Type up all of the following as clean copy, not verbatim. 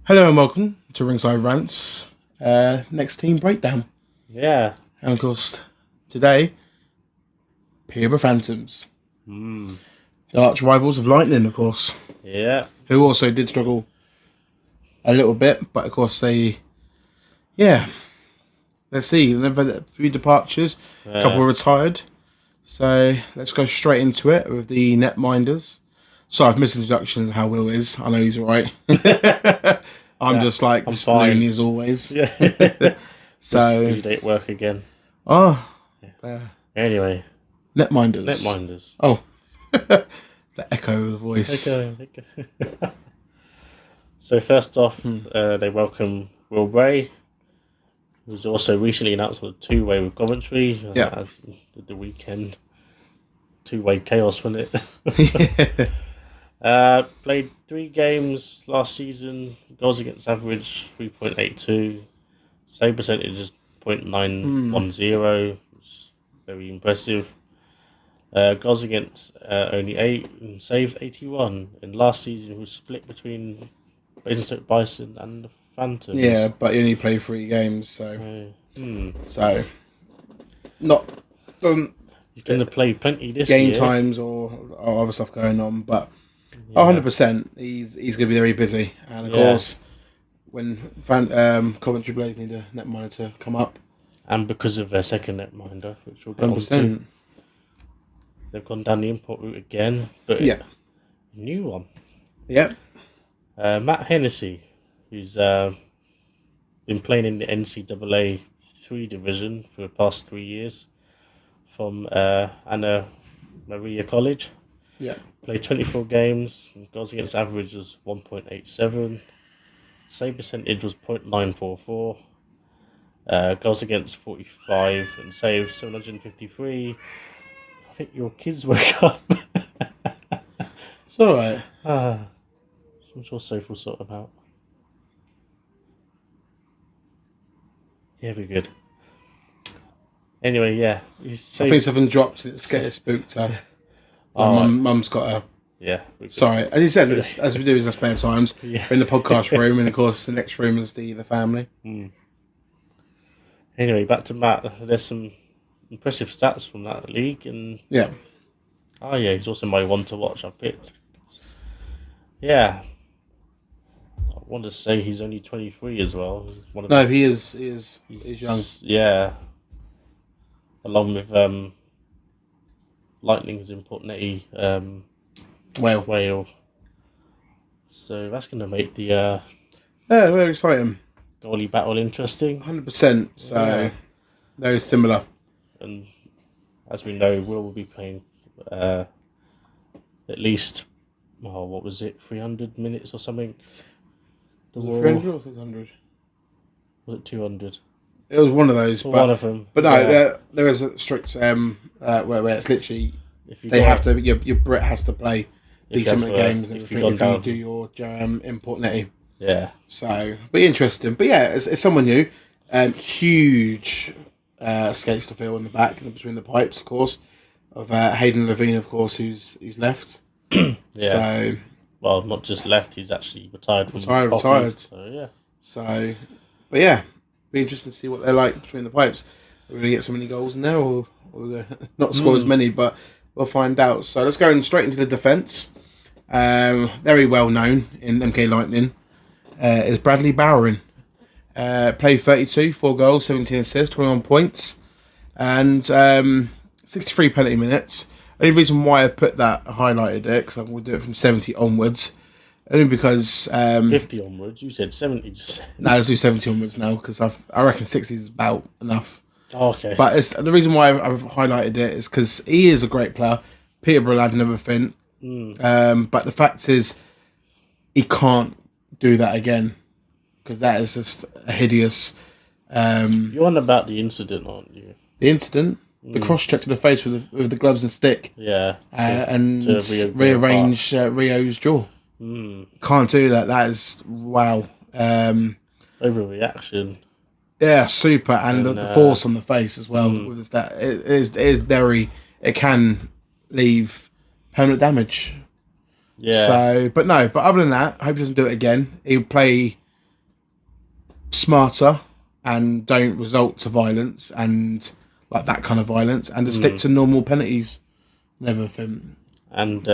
Hello and welcome to Ringside Rants. Next team breakdown. Yeah. And of course, today, Peterborough Phantoms. Mm. The arch rivals of Lightning, of course. Yeah. Who also did struggle a little bit, but of course let's see. They've had a few departures, a couple were retired. So let's go straight into it with the netminders. So I've missed introduction how Will is. I know he's alright. I'm just loony as always. Yeah. So busy day at work again. Oh. Anyway. Netminders. Oh. The echo of the voice. Echo. So first off, they welcome Will Bray, who's also recently announced on a two-way with Coventry. Yeah. The weekend. Two-way chaos, wasn't it? Played 3 games last season. Goals against average 3.82. Save percentage is 0.910. Which is very impressive. Goals against only 8 and saved 81. And last season was split between Basingstoke Bison and the Phantoms. Yeah, but he only played 3 games, so so not doesn't. He's going to play plenty this game year. times or other stuff going on, but 100%, he's going to be very busy. And of course, when Coventry Blaze need a netminder to come up, and because of their second netminder, which we'll get 100%. They've gone down the import route again, but a new one. Yep. Matt Hennessy, who's been playing in the NCAA 3 division for the past 3 years from Anna Maria College. Yeah. Played 24 games. Goals against average was 1.87. Save percentage was 0.944. Goals against 45 and saved 753. I think your kids woke up. It's alright. I'm sure Soph will sort them out. Yeah, we're good. Anyway, yeah. I think something dropped and it's getting spooked her. Mum's got her. Yeah. Sorry. As you said, as we do in our spare times, we're in the podcast room, and of course the next room is the family. Anyway, back to Matt. There's some impressive stats from that league, and he's also my one to watch. I picked. Yeah, I want to say he's only 23 as well. He is young. Yeah, along with Lightning's import Netty Whale. So that's going to make the very exciting goalie battle interesting. 100%. So very similar. And as we know, Will be playing at least, 300 minutes or something? Was it 300 or 600? Was it 200? It was one of those. One of them. But no, there is a strict where it's literally your Brit has to play decent amount of games and everything if you do your import netting. Yeah. So, be interesting. But yeah, it's someone new. Huge skates to fill in the back and between the pipes, of course, of Hayden Levine, of course, who's left. So, well, not just left; he's actually retired from retired. So yeah. So, but yeah, be interesting to see what they're like between the pipes. Are we going to get so many goals in there, or not score as many? But we'll find out. So let's go straight into the defence. Very well known in MK Lightning is Bradley Bowering. Played 32, 4 goals, 17 assists, 21 points, and 63 penalty minutes. The only reason why I put that highlighted it, because I'm going to do it from 70 onwards, only because 50 onwards. You said 70. Just no, let's do 70 onwards now because I reckon 60 is about enough. Oh, okay. But the reason why I've highlighted it is because he is a great player, Peterborough lad and everything. But the fact is, he can't do that again. Because that is just a hideous. You're on about the incident, aren't you? The incident, the cross check to the face with the gloves and stick. Yeah. And rearrange Rio's jaw. Can't do that. That is wow. Overreaction. Yeah, super, and the force on the face as well. With that, it is very. It can leave permanent damage. Yeah. So, but other than that, I hope he doesn't do it again. He'll play smarter and don't result to violence and like that kind of violence, and to stick to normal penalties and everything. And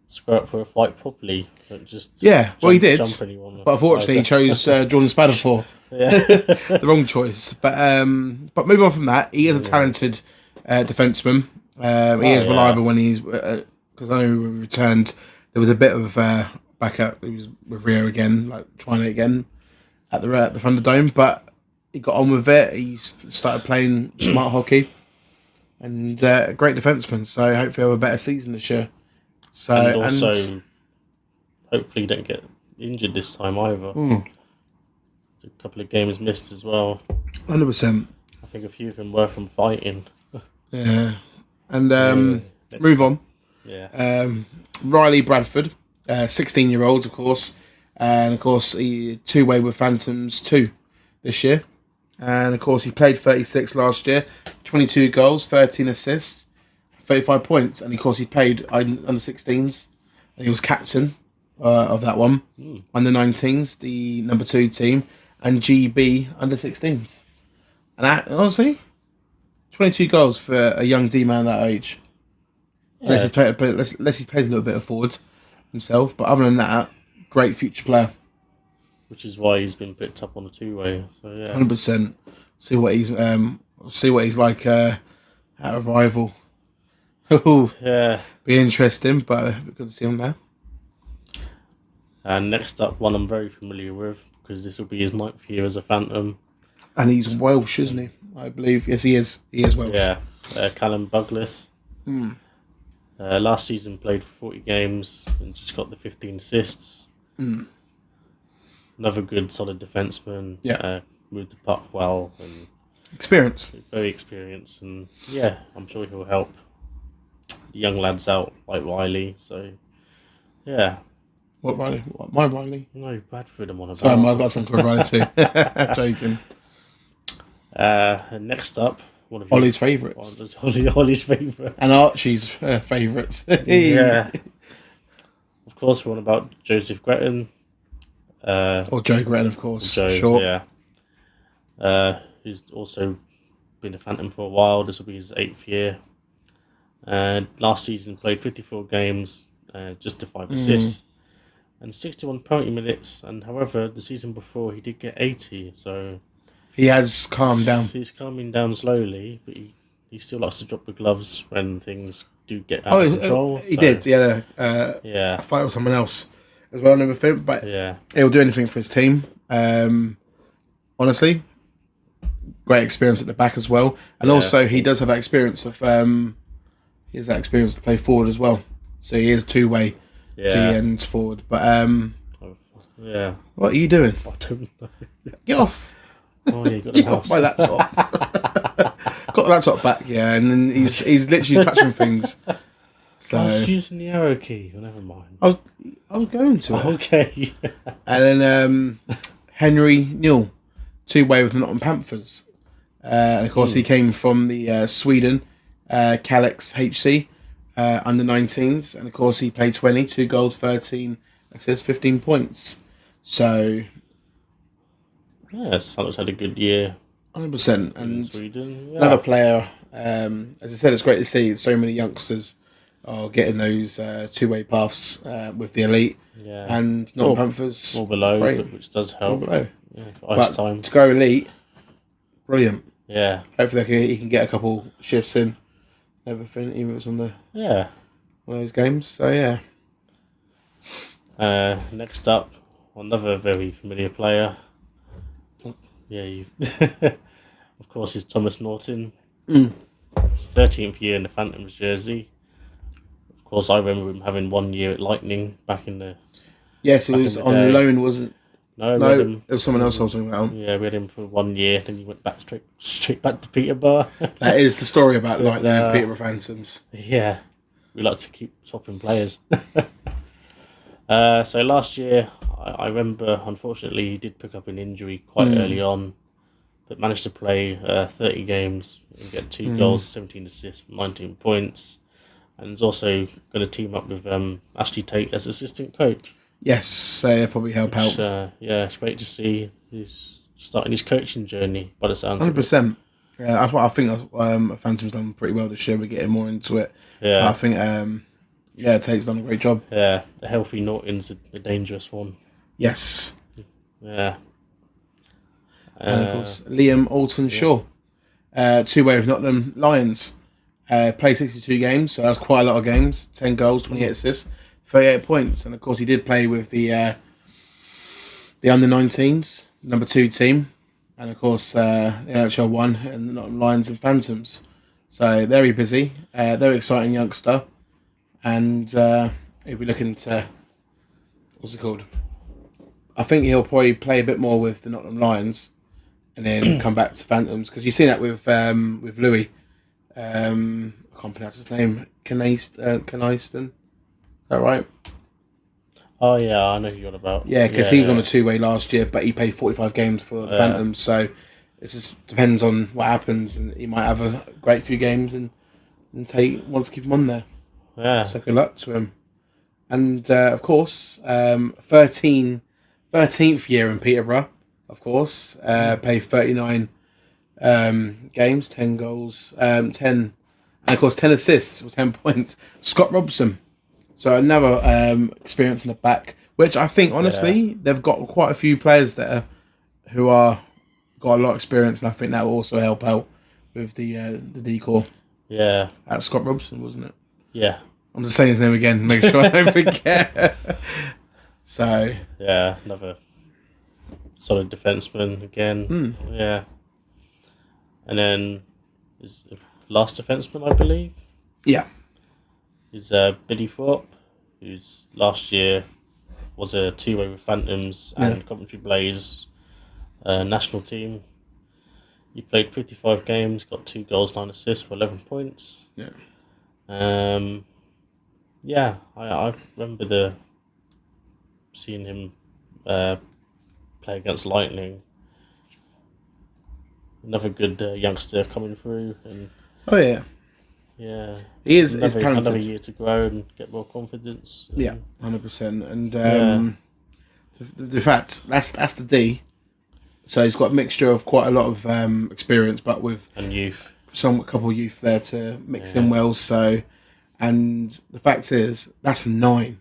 square up for a fight properly. Don't just He did. Jump anyone. But unfortunately, he chose Jordan Spadafor. The wrong choice. But moving on from that, he is a talented defenseman. He is reliable when he's because I know when we returned, there was a bit of backup. He was with Rio again, like trying it again at the Thunderdome, but he got on with it. He started playing smart hockey, and a great defenseman. So hopefully, he'll have a better season this year. So and also, hopefully, you don't get injured this time either. There's a couple of games missed as well. 100%. I think a few of them were from fighting. Yeah, and move on. Yeah. Riley Bradford, 16-year-old, of course, and of course he two-way with Phantoms 2 this year, and of course he played 36 last year, 22 goals, 13 assists, 35 points, and of course he played under 16s, and he was captain of that one, under 19s, the number 2 team, and GB under 16s, and honestly, 22 goals for a young D-man that age. Yeah. Unless he plays a little bit of forward himself, but other than that, great future player. Which is why he's been picked up on a two-way. So yeah, 100%. See what he's like at a rival. Yeah, be interesting, but good to see him there. And next up, one I'm very familiar with because this will be his 9th year as a Phantom. And he's Welsh, isn't he? I believe. Yes, he is. He is Welsh. Yeah, Callum Douglas. Last season played 40 games and just got the 15 assists. Another good, solid defenseman. Yeah. Moved the puck well and very experienced, and yeah, I'm sure he'll help the young lads out like Riley. So yeah. What Riley? What, my Riley? No, Bradford. I'm on about. Sorry, I've got something for Riley too. Joking. And next up, one of Ollie's favourites. Ollie's favourite. And Archie's favourites. Yeah. Of course, we're on about Joseph Gretton. Or Joe Gretton, of course. Joe, short. Yeah. Who's also been a Phantom for a while. This will be his 8th year. And last season played 54 games, just to 5 assists. And 61 penalty minutes. And however, the season before he did get 80, so... He has calmed down. He's calming down slowly, but he still likes to drop the gloves when things do get out of control. He did. He had a fight with someone else as well and everything, but he'll do anything for his team. Honestly, great experience at the back as well. And also he does have that experience of he has that experience to play forward as well. So he is two-way D and forward. But what are you doing? I don't know. Get off. Oh, yeah, Get off my laptop. Got the laptop back, and then he's literally touching things. So I was using the arrow key. Oh, never mind. I was going to. Okay. And then Henry Newell, two-way with the Nottingham Panthers. And of course, he came from the Sweden Calix HC under 19s, and of course, he played 2 goals, 13 assists, 15 points. So. Yes, Alex had a good year. 100%. And in Sweden. Yeah. Another player, as I said, it's great to see so many youngsters are getting those two-way paths with the elite. Yeah. And Nottingham Panthers. More below, which does help. More below. Yeah, but time. To go elite, brilliant. Yeah. Hopefully he can get a couple shifts in, everything, even if it's on one of those games. So, yeah. Next up, another very familiar player. Yeah, of course, is Thomas Norton. His 13th year in the Phantoms jersey. Of course, I remember him having 1 year at Lightning back in the. Yes, it was on loan, wasn't it? No, it was someone else I was talking about. Yeah, we had him for 1 year, then he went back straight back to Peterborough. That is the story about Lightning and Peterborough Phantoms. Yeah, we like to keep swapping players. So last year, I remember, unfortunately, he did pick up an injury quite early on, but managed to play 30 games and get 2 goals, 17 assists, 19 points, and is also going to team up with Ashley Taite as assistant coach. Yes, so it'll probably help Which, out. yeah, it's great to see he's starting his coaching journey by the sounds of it. 100%. Yeah, that's what I think. Phantom's done pretty well this year. We're getting more into it. But I Yeah, think, Tate's done a great job. yeah. The healthy Norton's a dangerous one. Yes. Yeah. And of course, Liam Alton Shaw, two-way with Nottingham Lions. Played 62 games, so that's quite a lot of games. 10 goals, 28 assists, 38 points. And of course, he did play with the under-19s, number 2 team. And of course, the NIHL 1 and the Nottingham Lions and Phantoms. So very busy, very exciting youngster. And he'll be looking to, what's it called? I think he'll probably play a bit more with the Nottingham Lions and then come back to Phantoms. Because you've seen that with Louis. I can't pronounce his name. Caniston. Is that right? Oh yeah, I know who you're on about. Yeah, because he was on a two-way last year, but he played 45 games for the Phantoms. So it just depends on what happens, and he might have a great few games, and Tate wants to keep him on there. Yeah. So good luck to him. And of course, 13th year in Peterborough. Of course, played 39 games, 10 goals, 10, and of course 10 assists with 10 points. Scott Robson. So another experience in the back, which I think honestly they've got quite a few players there who are got a lot of experience, and I think that will also help out with the decor. Yeah. That's Scott Robson, wasn't it? Yeah. I'm just saying his name again, make sure I don't forget. So yeah, another solid defenseman again. Yeah. And then his last defenseman, I believe. Yeah. Is Billy Thorpe, who's last year was a two-way with Phantoms and Coventry Blaze national team. He played 55 games, got 2 goals, 9 assists for 11 points. Yeah. I remember seeing him play against Lightning. Another good youngster coming through, and Oh yeah. yeah, He is another talented. year to grow and get more confidence. Yeah, 100%. And the fact that's the D. So he's got a mixture of quite a lot of experience, but with and youth. a couple of youth there to mix in well. So, and the fact is that's 9.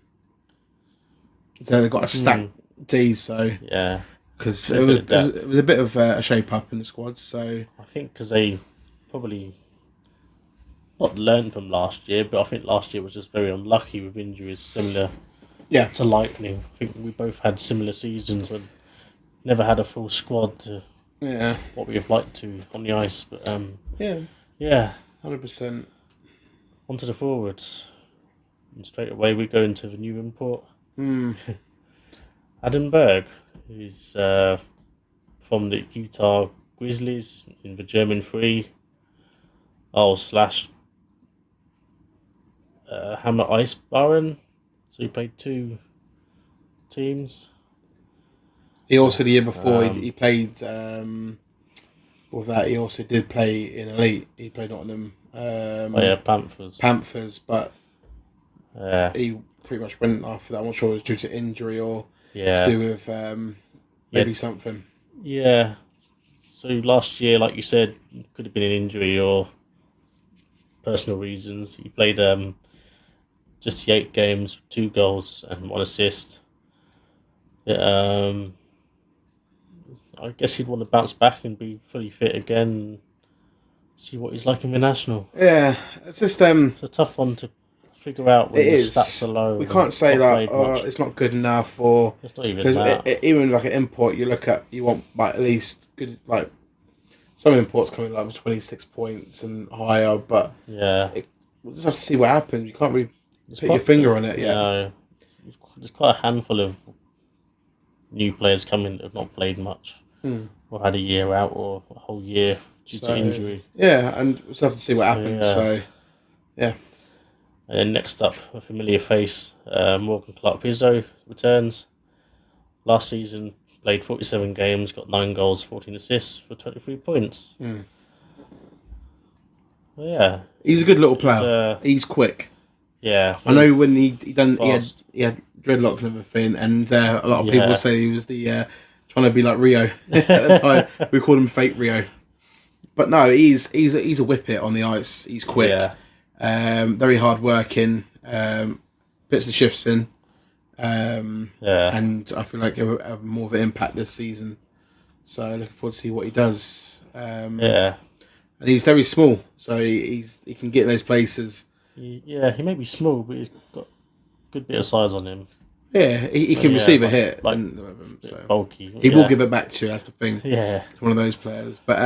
So they've got a stacked D. So Yeah, because A bit of depth. it was a bit of a shape up in the squad. So I think because they probably not learned from last year, but I think last year was just very unlucky with injuries similar yeah, to Lightning. I think we both had similar seasons when never had a full squad to yeah, what we have liked to on the ice. But yeah, 100%. onto the forwards. And straight away we go into the new import. Adam Berg, who's from the Utah Grizzlies in the German 3. Hammer Ice Baron. So he played 2 teams. He also the year before he played. With that, he also did play in Elite. He played Nottingham. Panthers. But he pretty much went after that. I'm not sure it was due to injury or to do with maybe something. Yeah. So last year, like you said, could have been an injury or personal reasons. He played just 8 games, 2 goals and 1 assist. I guess he'd want to bounce back and be fully fit again and see what he's like in the national. Yeah, it's just It's a tough one to figure out when it the is. stats are low. We can't say like, it's not good enough, or it's not even that. Even like an import, you want like at least good, like some imports coming like with 26 points and higher, but we'll just have to see what happens. You can't really put your finger on it yet. No, there's quite a handful of new players coming that have not played much or had a year out or a whole year due to injury. Yeah, and we'll just have to see what happens. So, yeah. And then next up, a familiar face, Morgan Clark-Pizzo returns. Last season, played 47 games, got 9 goals, 14 assists for 23 points. Well, yeah. He's a good little player. He's quick. Yeah. I know when he had dreadlocks and everything, and a lot of people say he was the trying to be like Rio at the time. We called him fake Rio, but no, he's a whippet on the ice. He's quick, very hard working, puts the shifts in, and I feel like he'll have more of an impact this season. So looking forward to see what he does. And he's very small, so he can get in those places. He may be small, but he's got a good bit of size on him. Yeah, he can receive a hit. So bulky. He will give it back to you, that's the thing. Yeah. He's one of those players. But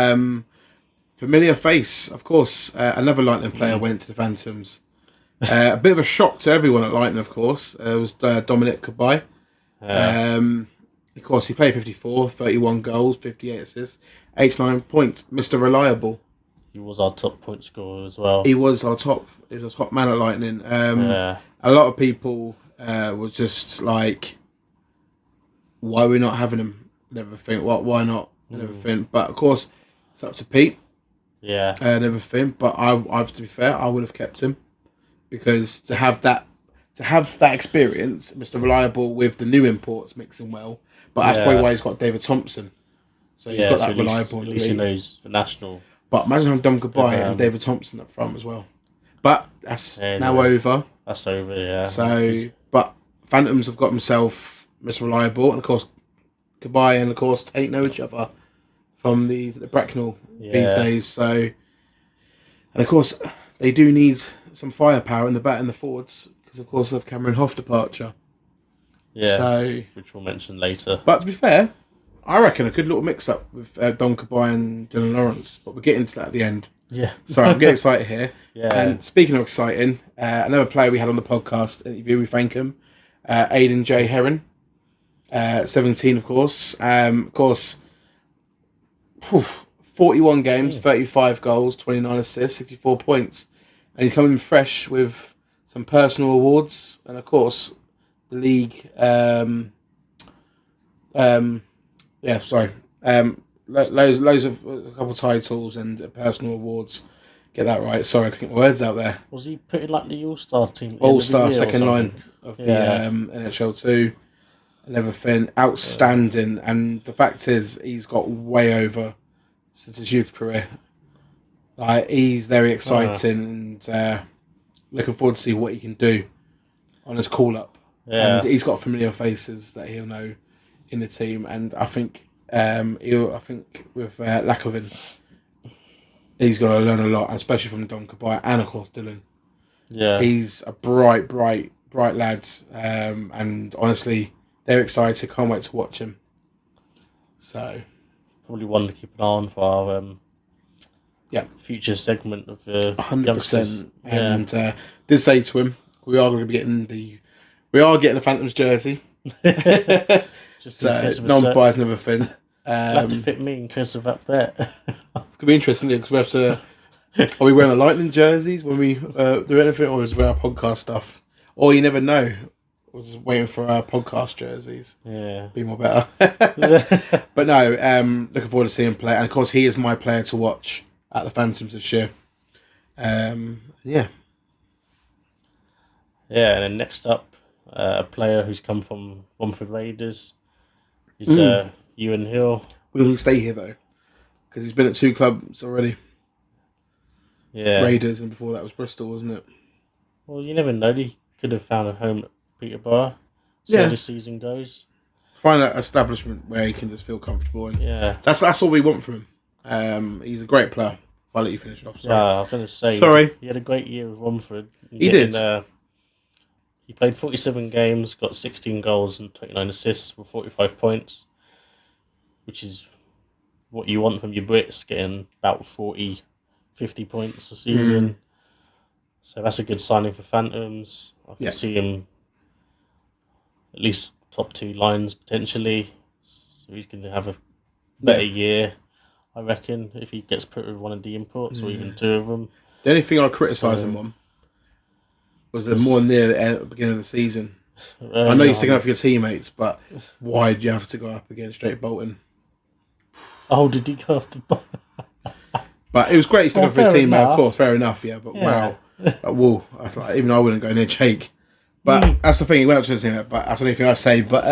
familiar face, of course. Another Lightning player went to the Phantoms. A bit of a shock to everyone at Lightning, of course. It was Dominic Cabai. Of course, he played 54, 31 goals, 58 assists, 89 points. Mr. Reliable. He was our top point scorer as well. He was our top man at Lightning. A lot of people were just like, why are we not having him and everything? Why not and everything? But of course, it's up to Pete. Yeah. And everything. But I to be fair, I would have kept him because to have that experience, Mr. Reliable with the new imports mixing well. But that's probably why he's got David Thompson. So he's got that reliable. At least he knows the national. But imagine having Dom Goodbye and David Thompson up front as well. But that's now over. That's over, yeah. So, but Phantoms have got himself Mr. Reliable, and of course, Goodbye and of course Taite know each other from the Bracknell these days. So, and of course, they do need some firepower in the back and the forwards because of course of Cameron Hoff departure. Yeah, so, which we'll mention later. But to be fair, I reckon a good little mix-up with Don Cabai and Dylan Lawrence, but we'll get into that at the end. Yeah. Sorry, I'm getting excited here. Yeah. And speaking of exciting, another player we had on the podcast interview, we thank him, Aidan J. Heron, 17, of course. 41 games, 35 goals, 29 assists, 64 points. And he's coming fresh with some personal awards, and of course, the league... loads of a couple of titles and personal awards. Get that right. Sorry, I couldn't get my words out there. Was he put in like the All-Star team? All-Star second line of the NHL 2 and everything. Outstanding. And the fact is, he's got way over since his youth career. Like, he's very exciting and looking forward to see what he can do on his call-up. Yeah. And he's got familiar faces that he'll know in the team, and I think with Lakovin, he's got to learn a lot, especially from Don Cabai and of course Dylan. Yeah, he's a bright lad, and honestly, they're excited. Can't wait to watch him. So, probably one to keep an eye on for our future segment of 100%. And did say to him, we are getting the Phantoms jersey. Just so non-biased and everything. Have to fit me in case of that bet. It's gonna be interesting because we have to. Are we wearing the Lightning jerseys when we do anything, or is it our podcast stuff? Or you never know. We're just waiting for our podcast jerseys. Yeah, be more better. But no, looking forward to seeing him play, and of course he is my player to watch at the Phantoms this year. Yeah, and then next up, a player who's come from Romford Raiders. He's Ewan Hill. Will he stay here though? Because he's been at 2 clubs already. Yeah, Raiders, and before that was Bristol, wasn't it? Well, you never know. He could have found a home at Peterborough. So the season goes. Find an establishment where he can just feel comfortable, and that's all we want from him. He's a great player. I'll let you finish off. Sorry. Yeah, I was going to say. Sorry. He had a great year with Romford. He did. He played 47 games, got 16 goals and 29 assists with 45 points, which is what you want from your Brits, getting about 40, 50 points a season. So that's a good signing for Phantoms. I can see him at least top 2 lines potentially. So he's going to have a better year, I reckon, if he gets put with one of the imports or even 2 of them. The only thing I criticise him on was the more near the beginning of the season. I know you're sticking up for your teammates, but why did you have to go up against Straight Bolton? Oh, did he go off the ball? But it was great sticking up for his team, of course, fair enough, but wow. Whoa. Even I wouldn't go near Jake. But that's the thing. He went up to him, but that's the only thing I say. But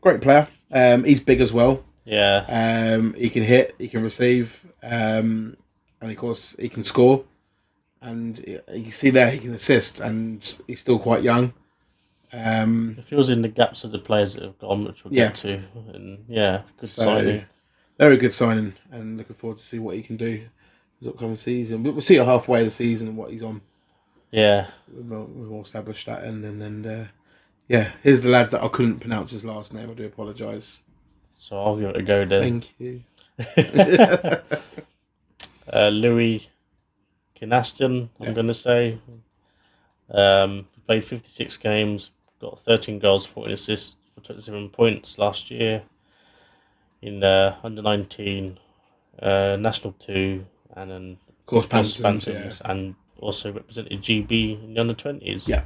great player. He's big as well. Yeah. He can hit. He can receive. And of course, he can score. And you can see there he can assist. And he's still quite young. It fills in the gaps of the players that have gone, which we'll get to. And good signing. Very good signing. And looking forward to see what he can do this upcoming season. We'll see it halfway of the season and what he's on. Yeah. We've all established that. And here's the lad that I couldn't pronounce his last name. I do apologise. So I'll give it a go then. Thank you. Louis Kinaston, I'm going to say. Played 56 games, got 13 goals, 14 assists for 27 points last year in under 19, National 2, and then of course Phantoms, and also represented GB in the under 20s. Yeah.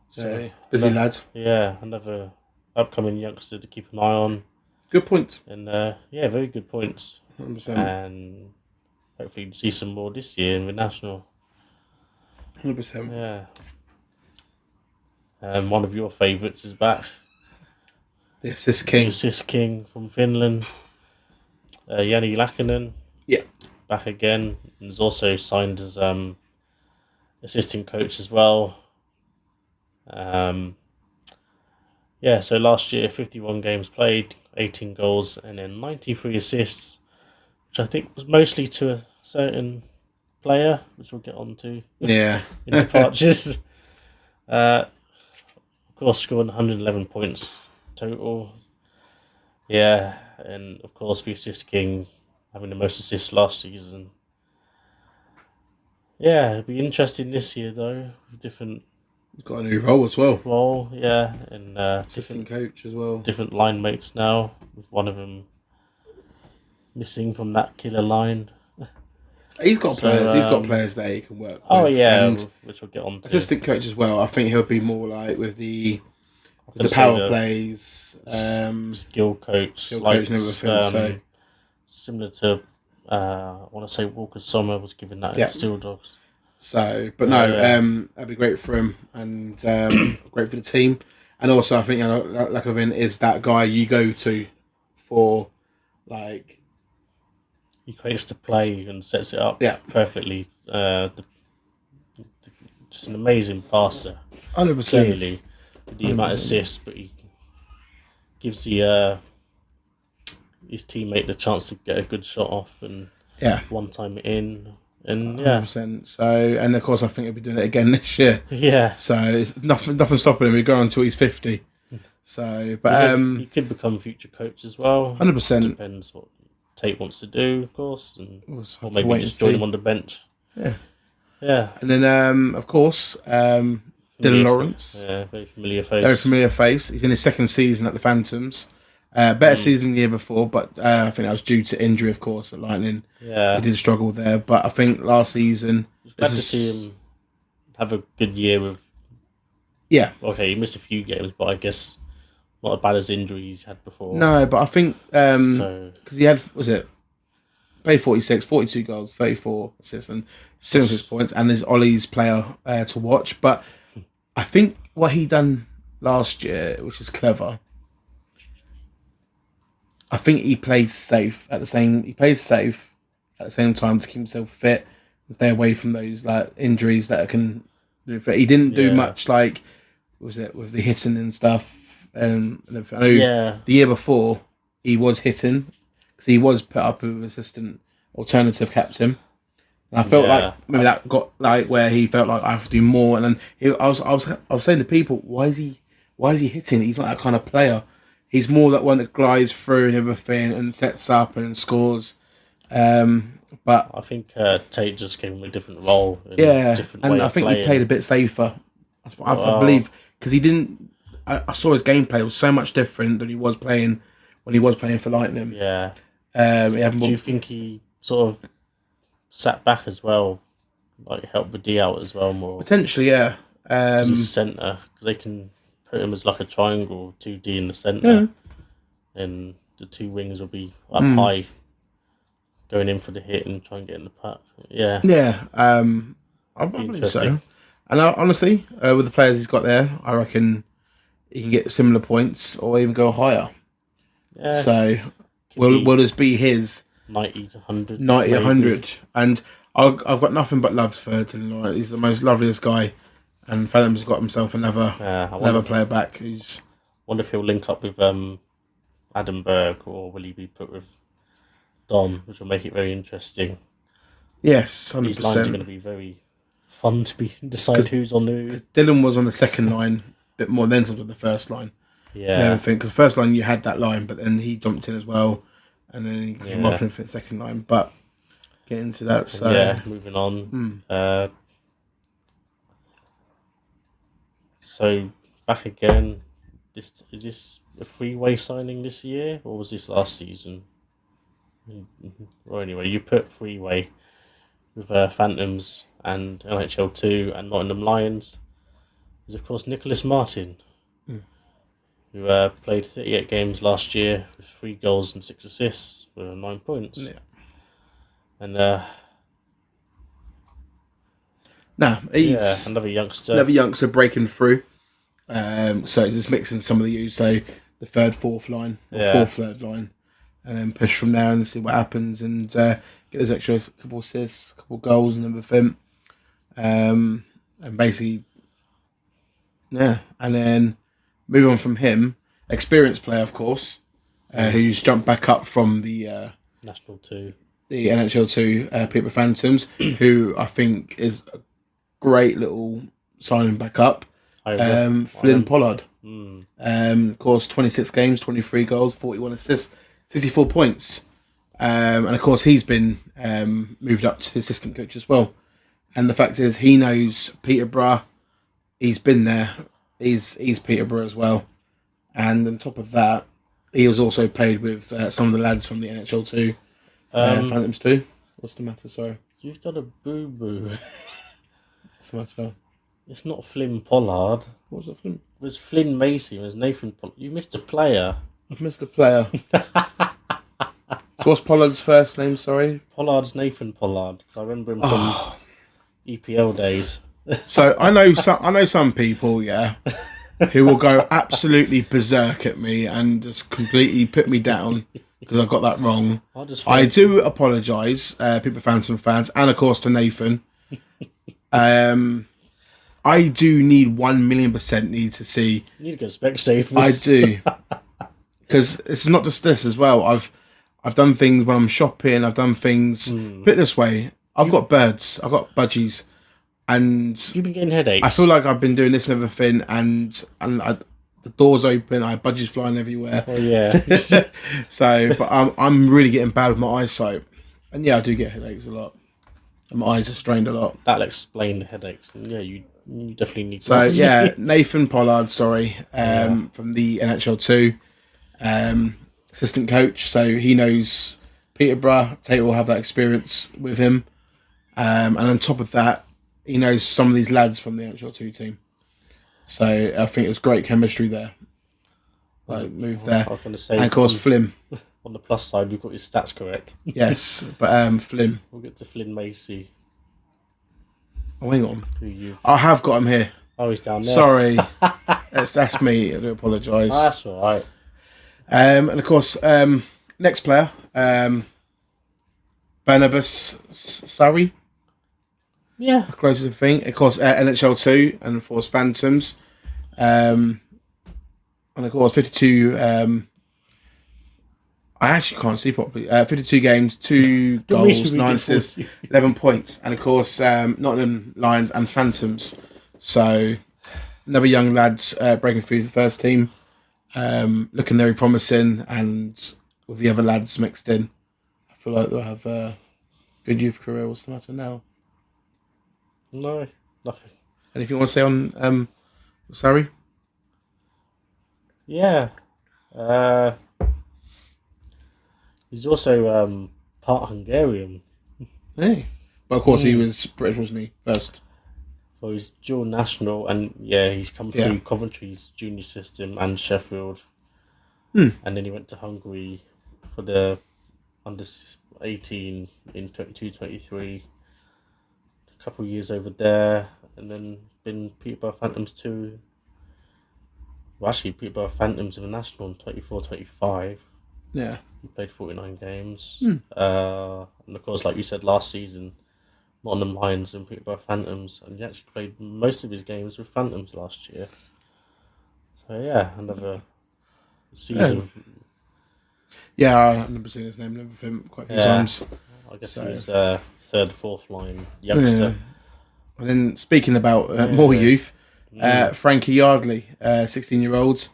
So busy lad. Yeah, another upcoming youngster to keep an eye on. Good points. And very good points. 100%. And hopefully see some more this year in the national. 100%. Yeah. And one of your favourites is back. The assist king. The assist king from Finland. Jani Lackinen. Yeah. Back again. And is also signed as assistant coach as well. So last year, 51 games played, 18 goals, and then 93 assists, which I think was mostly to a certain player, which we'll get on to in departures. Of course, scoring 111 points total. Yeah, and of course, the assist king, having the most assists last season. Yeah, it'll be interesting this year, though, with different... He's got a new role as well. And assistant coach as well. Different line mates now, with one of them missing from that killer line. He's got players. He's got players that he can work with. Oh yeah, which we'll get on to. Assistant coach as well. I think he'll be more like with the power plays, skill coach, and everything. So similar to I want to say Walker Sommer was given that in Steel Dogs. So, but no, that'd be great for him and great for the team. And also, I think Lakovin is that guy you go to for, like... He creates the play and sets it up perfectly. Just an amazing passer. 100%. Clearly, the amount of assists, but he gives his teammate the chance to get a good shot off and one time it in. And 100%. So, and of course, I think he'll be doing it again this year. Yeah. So it's nothing stopping him. He'll go until he's 50. So, but he could become future coach as well. 100%. Depends what Taite wants to do, of course, or maybe just join him on the bench. Yeah. Yeah. And then, of course, Dylan Lawrence. Yeah, very familiar face. Very familiar face. He's in his second season at the Phantoms. Better season than the year before, but I think that was due to injury, of course, at Lightning. Yeah. He did struggle there, but I think last season... Glad to see him have a good year with... Yeah. Okay, he missed a few games, but I guess not as bad as injuries he's had before. No, but I think... Because he had, played 46, 42 goals, 34 assists, and 76 points, and is Ollie's player to watch. But I think what he done last year, which is clever... I think he played safe at the same time to keep himself fit and stay away from those injuries that can do fit. He didn't do much with the hitting and stuff. And I know the year before he was hitting because he was put up with assistant alternative captain. And I felt like maybe that got where he felt like I have to do more. And then I was saying to people, why is he hitting? He's not that kind of player. He's more that one that glides through and everything and sets up and scores. But I think Taite just gave him a different role. Different way and I think he played a bit safer. That's what I believe because he didn't. I saw his gameplay was so much different than he was playing when he was playing for Lightning. Yeah. Do you think he sort of sat back as well, helped the D out as well more? Potentially, yeah. As a centre, because they can put him as like a triangle, 2D in the centre, and the two wings will be up high, going in for the hit and try and get in the puck. Yeah. Yeah. I believe so. And honestly, with the players he's got there, I reckon he can get similar points or even go higher. Yeah. So, will this be his 90 to 100? 90, 100? And I've got nothing but love for Dylan. He's the most loveliest guy. And Phantom's got himself another player back who's... wonder if he'll link up with Adam Berg, or will he be put with Dom, which will make it very interesting. Yes, 100%. These lines are going to be very fun to decide who's on who. Dylan was on the second line a bit more than with the first line. Yeah. Because the first line you had that line, but then he jumped in as well, and then he came off in the second line. But get into that. So moving on. So back again. Is this a freeway signing this year, or was this last season? Well, anyway, you put freeway with Phantoms and NIHL 2 and Nottingham Lions. Is of course Nicholas Martin, who played 38 games last year with 3 goals and 6 assists for 9 points. Yeah. And he's another youngster breaking through. So it's just mixing some of the use, so the third, fourth line, or third line, and then push from there and see what happens, and get those extra couple assists, couple goals, and everything. And basically, and then move on from him. Experienced player, of course, who's jumped back up from the National 2, the NHL 2 Peterborough Phantoms, who I think is a great little signing back up. Flynn Pollard. Of course, 26 games, 23 goals, 41 assists, 64 points. And of course, he's been moved up to the assistant coach as well. And the fact is, he knows Peterborough. He's been there. He's Peterborough as well. And on top of that, he was also played with some of the lads from the NHL 2, Phantoms 2. What's the matter? Sorry. You've done a boo-boo. What's the matter? It's not Flynn Pollard. What was it, Flynn? It was Flynn Macy. It was Nathan Pollard. You missed a player. I've missed a player. So what's Pollard's first name, sorry? Pollard's Nathan Pollard. I remember him from EPL days. So I know some people, who will go absolutely berserk at me and just completely put me down because I got that wrong. I do apologise, people, Phantom fans, and of course to Nathan. I do need 1,000,000% need to see. You need to go Specsavers. I do, because it's not just this as well. I've done things when I'm shopping. I've done things. Put it this way: I've got birds. I've got budgies, and you've been getting headaches. I feel like I've been doing this and everything, and the doors open. I have budgies flying everywhere. Oh yeah. So, but I'm really getting bad with my eyesight, and I do get headaches a lot, and my eyes are strained a lot. That'll explain the headaches. And you definitely need. So Nathan Pollard, from the NHL 2, assistant coach. So he knows Peterborough. Taite will have that experience with him, and on top of that, he knows some of these lads from the NHL 2 team. So I think it's great chemistry there. Move there. I was going to say, and of course Flynn. On the plus side, you've got your stats correct. Yes, but Flynn. We'll get to Flynn Macy. Oh, hang on. I have got him here. Oh, he's down there. Sorry. that's me. I do apologise. Oh, that's all right. And of course, next player, Barnabas Surrey. Yeah. Closest thing. Of course, NHL 2 and of course Phantoms. And of course, 52... I actually can't see properly. 52 games, 2 goals, 9 assists, 11 points. And of course, Nottingham Lions and Phantoms. So, another young lads breaking through the first team. Looking very promising. And with the other lads mixed in, I feel like they'll have a good youth career. What's the matter now? No, nothing. Anything you want to say on Surrey? Yeah. He's also part Hungarian. Hey. But of course he was British, wasn't he, first? Well, he's dual national, and he's come through Coventry's junior system and Sheffield. And then he went to Hungary for the under 18 in 22-23. A couple of years over there, and then been Peterborough Phantoms 2. Well, actually, Peterborough Phantoms International in 24-25. Yeah. He played 49 games. Hmm. And of course, like you said, last season, Nottingham Lions and Peterborough Phantoms, and he actually played most of his games with Phantoms last year. So yeah, another season. Yeah, I remember seeing his name and everything quite a few times. I guess he's third, fourth line youngster. Yeah. And then speaking about more youth, Frankie Yardley, 16-year-old,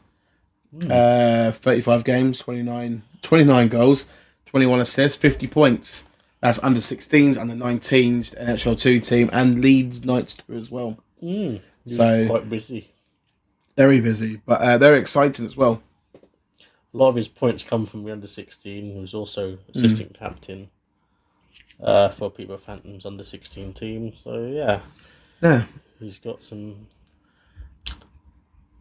35 games, 29 goals, 21 assists, 50 points. That's under 16s, under 19s, NIHL 2 team, and Leeds Knights as well. He's So quite busy. Very busy, but they're exciting as well. A lot of his points come from the under 16, who's also assistant captain for Peterborough Phantoms under 16 team. So yeah, he's got some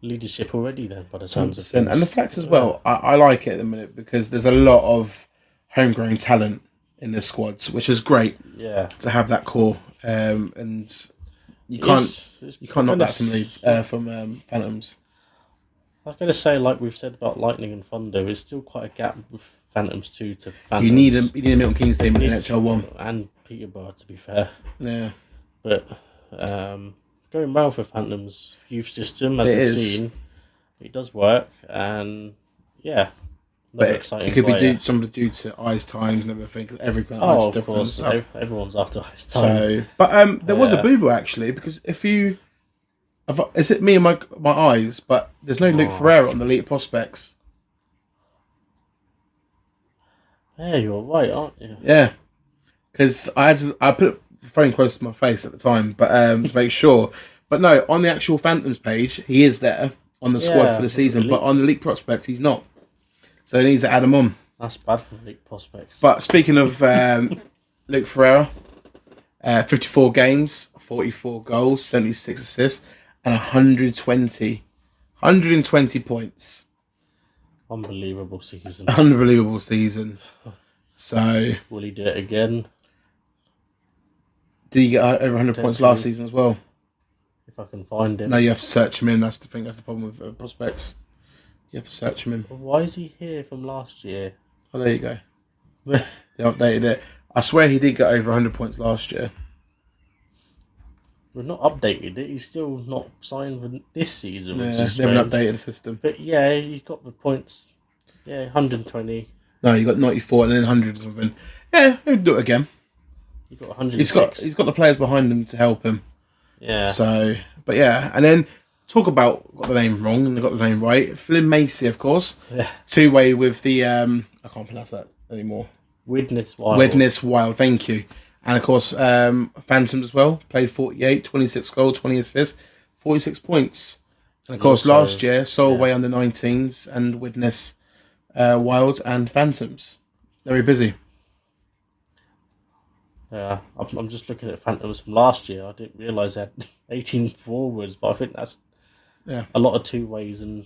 leadership already then, by the sounds of things. And the fact as well, I like it at the minute because there's a lot of homegrown talent in the squads, which is great. Yeah, to have that core, and you can't knock that from Leeds, from Phantoms. I was going to say, like we've said about Lightning and Thunder, there's still quite a gap with Phantoms 2 to Phantoms. You need a Milton Keynes team in NHL 1. And Peterborough, to be fair. Yeah. But going well for Phantoms youth system, as we've seen. It does work, and yeah. But exciting it could player. be something due to ice times and everything, because every player of different. Course, everyone's after ice time. So, but there was a boo-boo actually, because is it me and my eyes? But there's no Luke Ferreira on the elite prospects. Yeah, you're right, aren't you? Yeah, because I put the phone close to my face at the time, but to make sure. But no, on the actual Phantoms page, he is there on the squad for the season, but on the elite prospects, he's not. So he needs to add him on. That's bad for elite prospects. But speaking of Luke Ferreira, 54 games, 44 goals, 76 assists, and 120 points. Unbelievable season. Unbelievable season. So will he do it again? Did he get over 100 points last season as well? If I can find him. No, you have to search him in. That's the thing. That's the problem with prospects. You have to search him in. Why is he here from last year? Oh, there you go. They updated it. I swear he did get over 100 points last year. We've not updated it. He's still not signed for this season. Yeah, they haven't updated the system. But yeah, he's got the points. Yeah, 120. No, you got 94 and then 100 or something. Yeah, he'll do it again. He got 106. He's got the players behind him to help him. Yeah. So, but yeah, and then talk about got the name wrong and they got the name right. Flynn Macy, of course. Yeah. Two-way with the I can't pronounce that anymore. Widnes Wild. Thank you. And of course, Phantoms as well. Played 48, 26 goals, 20 assists, 46 points. And of course, last year, Solway under 19s and Widnes Wild and Phantoms. Very busy. Yeah, I'm just looking at Phantoms from last year. I didn't realise they had 18 forwards, but I think that's a lot of two-ways and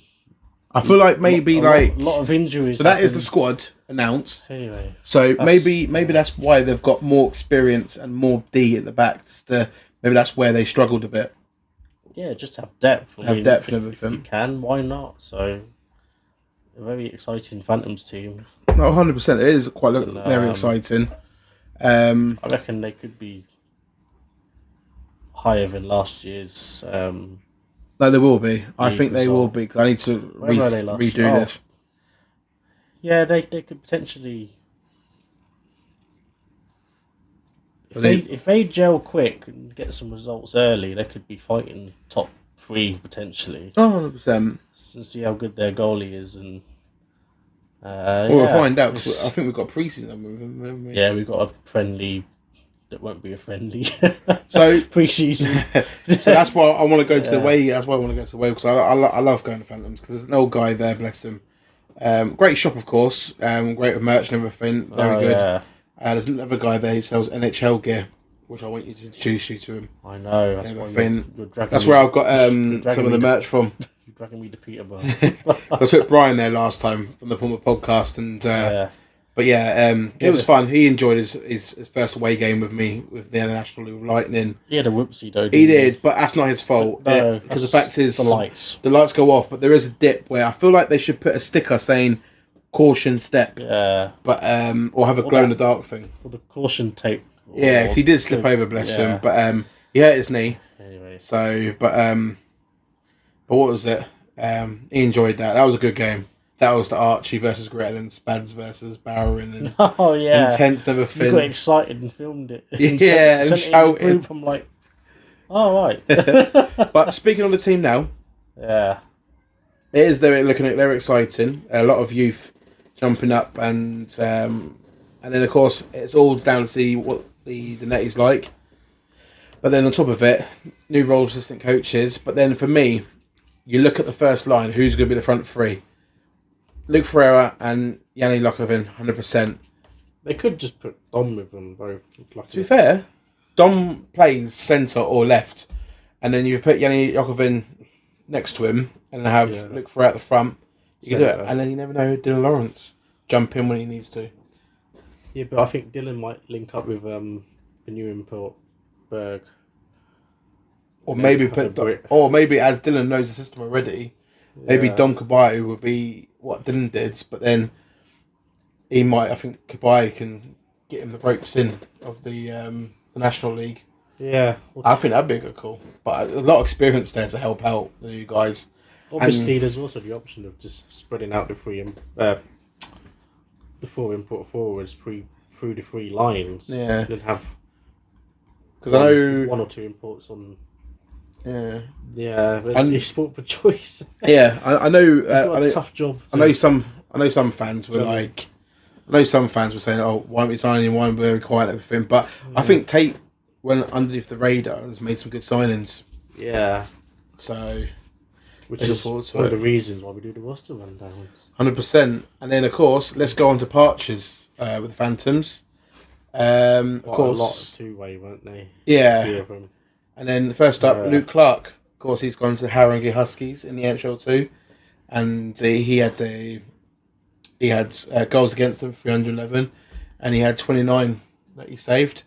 I feel like maybe a lot of injuries. So that is the squad announced. Anyway, so maybe that's why they've got more experience and more D at the back. Maybe that's where they struggled a bit. Yeah, just have depth. Depth and everything. If you can, why not? So a very exciting Phantoms team. No, 100%. It is quite very exciting. I reckon they could be higher than last year's. No, they will be. I think they will be. Cause I need to redo this. Yeah, they could potentially. If they gel quick and get some results early, they could be fighting top 3 potentially. 100%. And see how good their goalie is, and we'll find out. I think we've got pre-season with them, haven't we? Yeah, we've got a friendly. That won't be a friendly. So pre-season. So that's why I want to go to the way. That's why I want to go to the way because I love going to Phantoms because there's an old guy there, bless him. Great shop, of course. Great with merch and everything. Very good. Yeah. There's another guy there who sells NIHL gear, which I want you to introduce you to him. I know. That's that's where I've got some of the merch from. You're dragging me to Peterborough. I took Brian there last time from the Puma podcast, and but But yeah, it was fun. He enjoyed his first away game with me with the National League Lightning. He had a whoopsie though. He did, but that's not his fault. No, because the fact is, the lights go off, but there is a dip where I feel like they should put a sticker saying "caution step." Yeah. But or have a glow in the dark thing. Or the caution tape. Yeah, because he did slip over, bless him. But he hurt his knee. Anyway. So, but what was it? He enjoyed that. That was a good game. That was the Archie versus Gretel, Spads versus Bowering, and oh yeah, intense never fin. You got excited and filmed it. Yeah, and shouting. I'm like, oh right. But speaking of the team now, yeah, it is. They're exciting. A lot of youth jumping up, and then of course it's all down to see what the net is like. But then on top of it, new role assistant coaches. But then for me, you look at the first line. Who's going to be the front three? Luke Ferreira and Yanni Lokoven, 100%. They could just put Dom with them both. To be fair, Dom plays centre or left, and then you put Yanni Lokoven next to him, and have Luke Ferreira at the front. You can do it, and then you never know. Dylan Lawrence jump in when he needs to. Yeah, but I think Dylan might link up with the new import Berg. Or maybe as Dylan knows the system already, maybe Dom Kabay would be what Dylan did, but then he might. I think Kabay can get him the ropes in of the National League. Yeah, I think that'd be a good call. But a lot of experience there to help out the new guys. Obviously, there's also the option of just spreading out the four import forwards through the three lines. Yeah, and have because I know one or two imports on. Yeah, and it's sport for choice. Yeah, I know. I know, tough job. I know some fans were like, I know some fans were saying, "Oh, why aren't we signing anyone? We're very quiet and everything." But I think Taite went underneath the radar and has made some good signings. Yeah. So, which is one of the reasons why we do the roster rundowns. 100%. And then, of course, let's go on to departures with the Phantoms. Of course, a lot of two-way, weren't they? Yeah. 3 of them. And then first up, Luke Clark. Of course, he's gone to Haringey Huskies in the NIHL 2, and he had goals against them, 311, and he had 29 that he saved.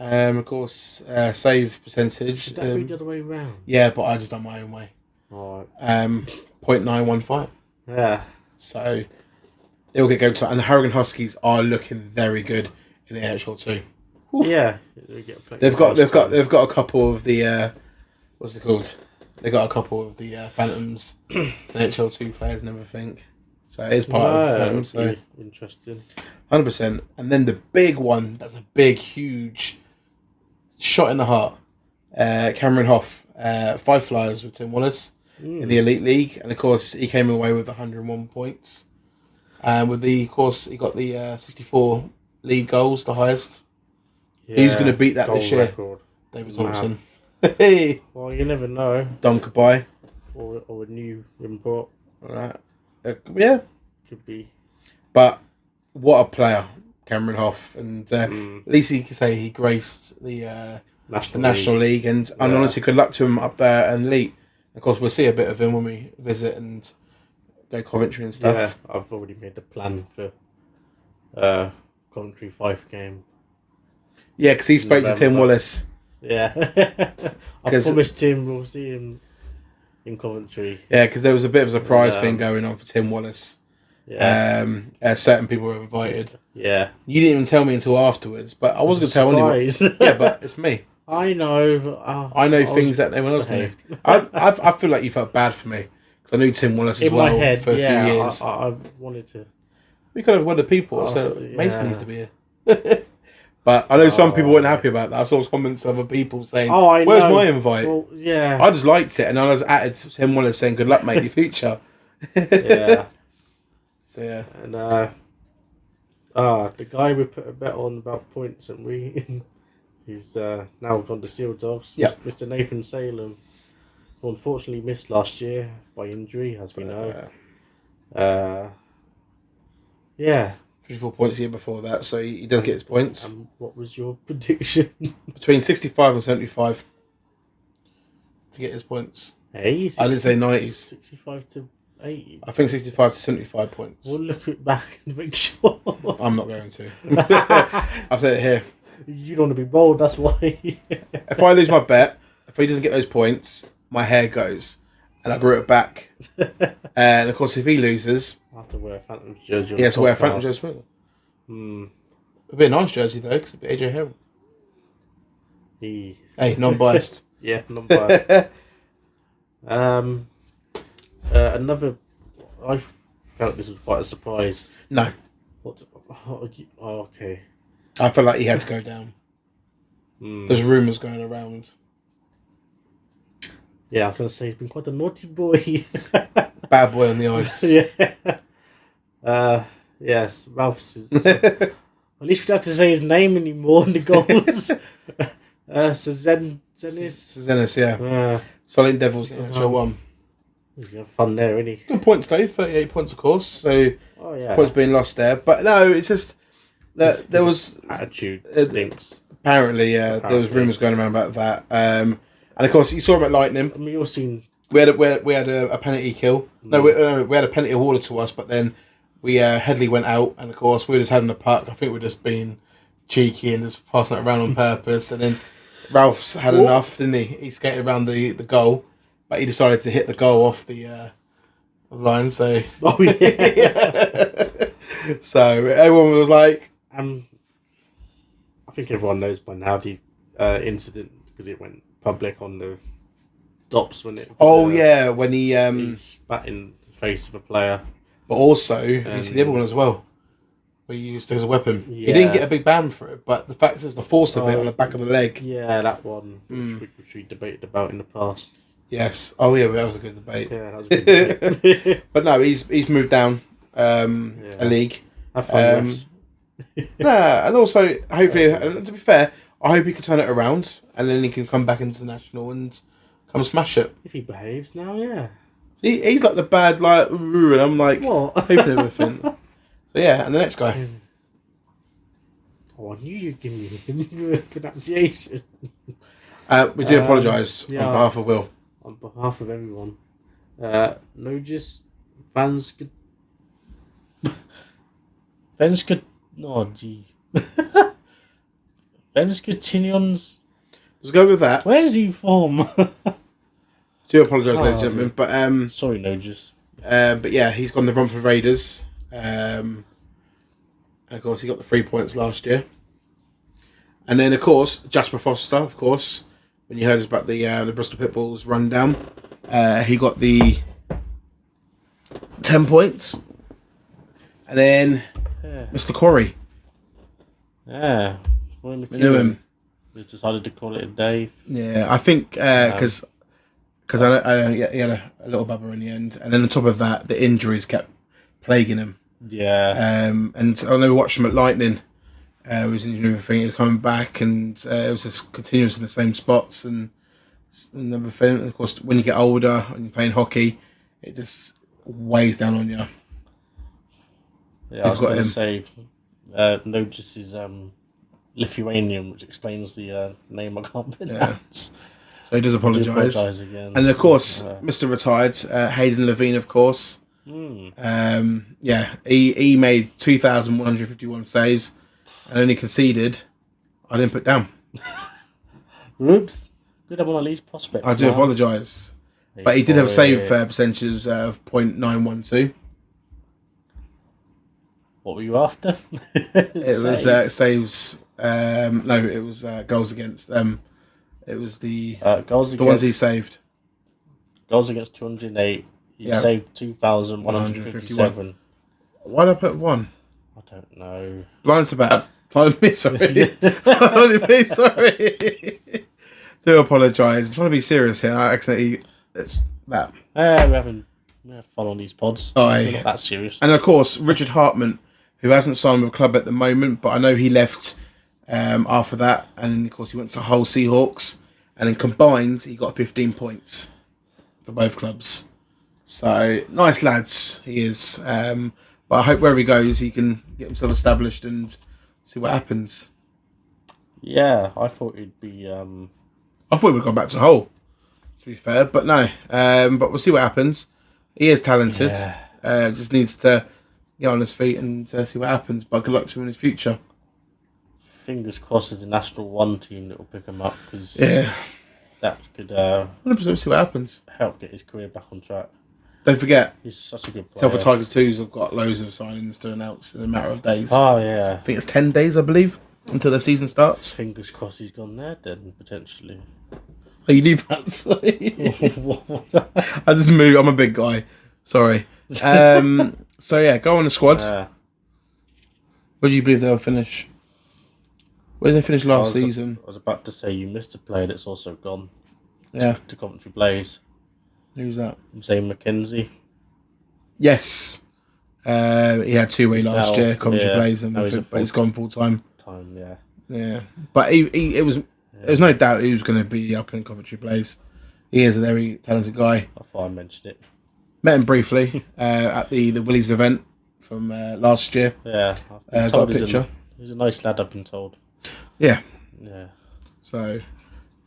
Of course, save percentage. Should that be the other way around? Yeah, but I just done my own way. Alright. 0.915. Yeah. So it'll get going to, and the Haringey Huskies are looking very good in the NIHL 2. Oof. Yeah, they've got a couple of the what's it called? They've got a couple of the Phantoms, NHL 2 players and everything. So it is part of them. So interesting. 100%. And then the big one, that's a big, huge shot in the heart. Cameron Hoff, 5 flyers with Tim Wallace in the Elite League, and of course he came away with 101 points. And he got the 64 league goals, the highest. Yeah, who's going to beat that this year? Record. David Thompson. Hey. Well, you never know. Dom Kabay. Or a new import. Alright. Yeah. Could be. But what a player, Cameron Hoff. And at least he can say he graced the National League. And honestly, good luck to him up there and Elite. Of course, we'll see a bit of him when we visit and go Coventry and stuff. Yeah, I've already made the plan for Coventry 5 game. Yeah, because he spoke to Tim Wallace. Yeah. I promised Tim we'll see him in Coventry. Yeah, because there was a bit of a surprise thing going on for Tim Wallace. Yeah. Certain people were invited. Yeah. You didn't even tell me until afterwards, but I wasn't going to tell anyone. Yeah, but it's me. I know. But, I know things that no one else knew. I feel like you felt bad for me because I knew Tim Wallace as well for a few years. I wanted to. We could have won the people, so Mason needs to be here. But I know some people weren't happy about that. I saw comments of other people saying, "Where's my invite?" Well, yeah. I just liked it, and I was added to Tim Wallace saying, "Good luck, mate, your future." Yeah. So yeah. And the guy we put a bet on about points, and he's now gone to Steel Dogs. Yeah. Mr. Nathan Salem, who unfortunately missed last year by injury, as we know. Yeah. 54 points the year before that, so he doesn't get his points. What was your prediction? Between 65 and 75 to get his points. Hey, I didn't say 90s. 65 to 80. I think 65 to 75 points. We'll look it back and make sure. I'm not going to. I've said it here. You don't want to be bold, that's why. If I lose my bet, if he doesn't get those points, my hair goes. And I grew it back. And of course, if he loses... I'll have to wear a Phantoms jersey. He has to wear a Phantoms jersey. It'd be a nice jersey, though, because it'd be AJ Herring. Hey, non-biased. Yeah, non-biased. Another... I felt this was quite a surprise. No. What? Oh, okay. I felt like he had to go down. There's rumours going around. Yeah, I was going to say he's been quite a naughty boy. Bad boy on the ice. Yeah. Yes, Ralph's. At least we don't have to say his name anymore in the goals. Zenis, yeah. Solid Devils, NHL 1. You have fun there, isn't he? Good points, though. 38 points, of course. So, points being lost there. But no, it's just that there was... Attitude stinks. Apparently, there was rumours going around about that. And, of course, you saw him at Lightning. I mean, you've seen... We had a penalty kill. No, we had a penalty awarded to us, but then Headley went out, and, of course, we just had in the puck. I think we're just being cheeky and just passing it around on purpose. And then Ralph's had enough, didn't he? He skated around the goal, but he decided to hit the goal off the line. So, so everyone was like, I think everyone knows by now the incident because it went public on the Dops when it. When he spat in the face of a player. But also, you see the other one as well. Where he used it as a weapon. Yeah. He didn't get a big ban for it, but the fact is the force of it on the back of the leg. Yeah, that one, which we debated about in the past. Yes. Oh, yeah, that was a good debate. Yeah, that was a good debate. But no, he's moved down a league. Have fun, and also, hopefully, and to be fair, I hope he can turn it around, and then he can come back into the national and come smash it. If he behaves now, yeah. See, he's like the bad, like, and I'm like, what? Hoping everything. So yeah, and the next guy. Oh, I knew you'd give me the pronunciation. We do apologise on behalf of Will. On behalf of everyone. Nogis, Vanskut. Oh, gee. Vanskutinions. Let's go with that. Where's he from? Do apologise, ladies and gentlemen, but sorry, Nogis. But yeah, he's gone the Romford Raiders. And of course, he got the 3 points last year. And then, of course, Jasper Foster. Of course, when you heard about the Bristol Pitbulls rundown, he got the 10 points. And then Mr. Corey. Yeah, we knew him. We decided to call it a day. Yeah, I think because I he had a little bubber in the end, and then on top of that, the injuries kept plaguing him. Yeah. And I know we watched him at Lightning. It was an injury thing. He was coming back, and it was just continuous in the same spots and everything. And of course, when you get older and you're playing hockey, it just weighs down on you. Yeah, I was going to say, Nogis is Lithuanian, which explains the name I can't pronounce. So he does apologise again. And of course, Mr. Retired, Hayden Levine, of course. He made 2,151 saves and only conceded. I didn't put down. Oops. Good have one of these prospects. I do apologise. But he did have save percentages of .912. What were you after? It was saves. No, it was goals against. It was the ones he saved. Goals against 208. He saved 2,157. Why did I put 1? I don't know. Blind to bat. Blind me, sorry. Blind me, sorry. Do apologise. I'm trying to be serious here. I accidentally. It's that. We have fun on these pods. We're not that serious. And of course, Richard Hartman, who hasn't signed with a club at the moment, but I know he left after that, and then of course he went to Hull Seahawks, and then combined he got 15 points for both clubs. So nice lads he is, but I hope wherever he goes he can get himself established and see what happens. Yeah, I thought it'd be. I thought we'd gone back to Hull, to be fair, but no. But we'll see what happens. He is talented. Yeah. Just needs to get on his feet and see what happens. But good luck to him in his future. Fingers crossed, as the National One team that will pick him up, because that could 100% see what happens. help get his career back on track. Don't forget, He's such a good player. Telford Tigers 2s have got loads of signings to announce in a matter of days. Oh yeah. I think it's 10 days, I believe, until the season starts. Fingers crossed he's gone there then, potentially. Oh, you need that? I just moved. I'm a big guy. Sorry. So yeah, go on the squad. Where do you believe they'll finish? Where did they finish last season? I was about to say you missed a player that's also gone. Yeah. To Coventry Blaze. Who's that? Zane McKenzie. Yes. He had 2-way last year, Coventry Blaze, and he's gone full time. Yeah. Yeah. But it was no doubt he was going to be up in Coventry Blaze. He is a very talented guy. I thought I mentioned it. Met him briefly at the Willies event from last year. Yeah. Got a picture. He's a nice lad, I've been told. Yeah. Yeah. So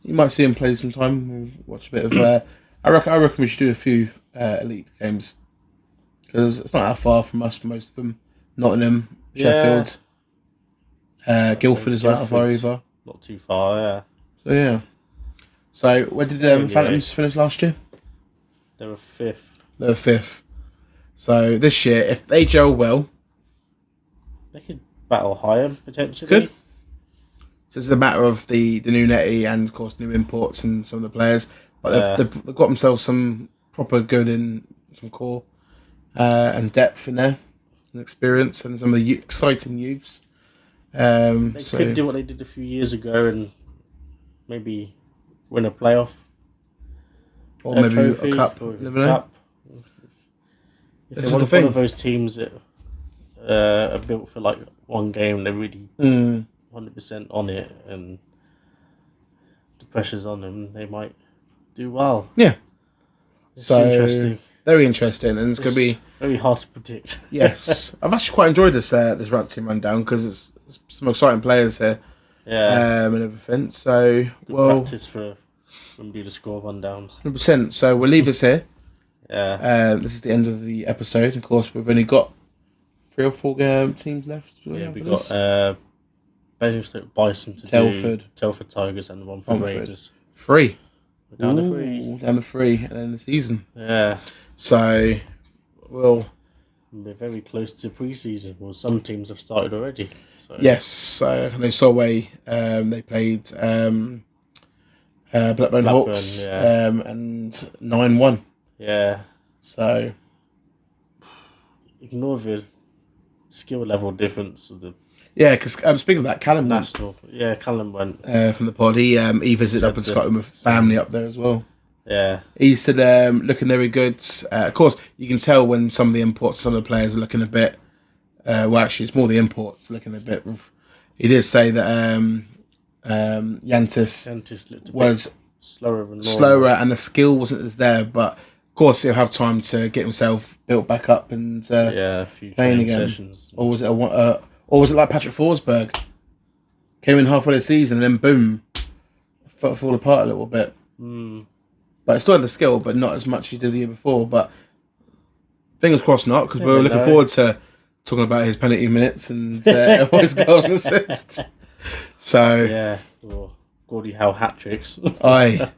you might see him play sometime. We'll watch a bit of. I reckon we should do a few elite games because it's not that far from us. Most of them, Nottingham, Sheffield, Guildford as well. Far over. Not too far. Yeah. So yeah. So where did Phantoms finish last year? They were 5th. They were 5th. So this year, if they gel well, they could battle higher potentially. Good. So it's a matter of the new netty and of course new imports and some of the players, but they've got themselves some proper good in some core and depth in there and experience and some of the exciting youths. They could do what they did a few years ago and maybe win a playoff, or maybe trophy, a cup. Or Never know. If they're one of those teams that are built for like one game, they're really 100% on it, and the pressure's on them, they might do well. Yeah. It's interesting. Very interesting, and it's going to be very hard to predict. Yes, I've actually quite enjoyed this rugby team rundown because it's some exciting players here. Yeah. And everything. So good practice for when we do the score rundowns. 100%. So we'll leave this here. Yeah. This is the end of the episode. Of course, we've only got 3 or 4 teams left. Yeah, we've got Basingstoke Bison to Telford. do, Telford Tigers, and one for Raiders. 3. We're down to 3. Down to 3 and then the season. Yeah. So we're very close to pre-season. Well, some teams have started already. So. Yes. So they Solway. They played Blackburn Hawks and 9-1. Yeah. So ignore the skill level difference of the. Yeah, because speaking of that, Callum Callum went from the pod. He visited up in Scotland with family up there as well. Yeah, he said looking very good. Of course, you can tell when some of the imports, some of the players are looking a bit. Well, actually, it's more the imports looking a bit. He did say that Yantis was slower, and the skill wasn't as there. But of course, he'll have time to get himself built back up and a few playing again. Sessions. Or was it or was it like Patrick Forsberg? Came in halfway the season and then boom, fall apart a little bit. But he still had the skill, but not as much as he did the year before. But fingers crossed not, because we're looking forward to talking about his penalty minutes and all his goals and assists. So yeah, or Gordie Howe hat tricks. Aye.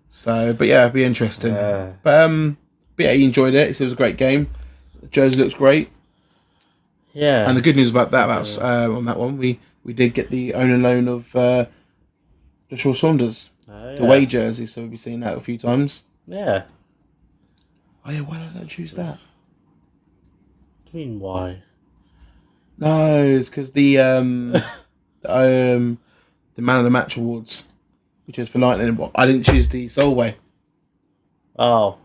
So, but yeah, it'd be interesting. But yeah, he enjoyed it. He said it was a great game. The jersey looks great. Yeah. And the good news about that, on that one, we did get the owner loan of Joshua Saunders. The away jersey, so we'll be seeing that a few times. Yeah. Oh yeah, why did I choose that? What do you mean why? No, it's because the Man of the Match awards, which is for Lightning. I didn't choose the Solway. Oh.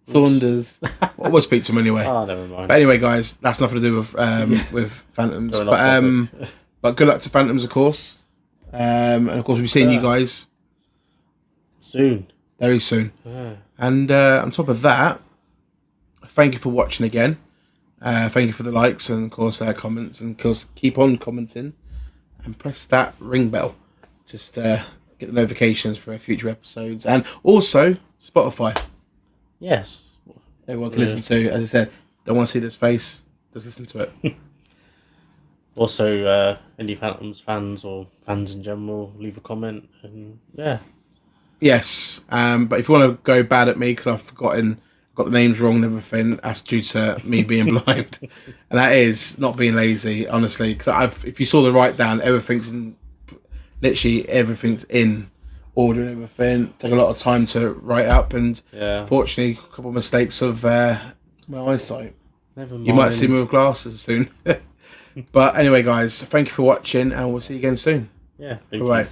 Saunders. Well, we'll speak to him anyway. Oh, never mind. But anyway, guys, that's nothing to do with Phantoms. But good luck to Phantoms, of course. And of course, we'll be seeing you guys soon. Very soon. Yeah. And on top of that, thank you for watching again. Thank you for the likes and, of course, comments. And, of course, keep on commenting. And press that ring bell. Just get the notifications for future episodes. And also, Spotify. Yes. everyone can listen to. As I said, don't want to see this face, just listen to it. Also, any Phantoms fans or fans in general, leave a comment. And Yes, but if you want to go bad at me because I've got the names wrong and everything, that's due to me being blind, and that is not being lazy, honestly. Because if you saw the write down, literally everything's in order and everything. Take a lot of time to write up, and fortunately, a couple of mistakes of my eyesight. Never mind. You might see me with glasses soon. But anyway, guys, thank you for watching, and we'll see you again soon. Yeah, bye.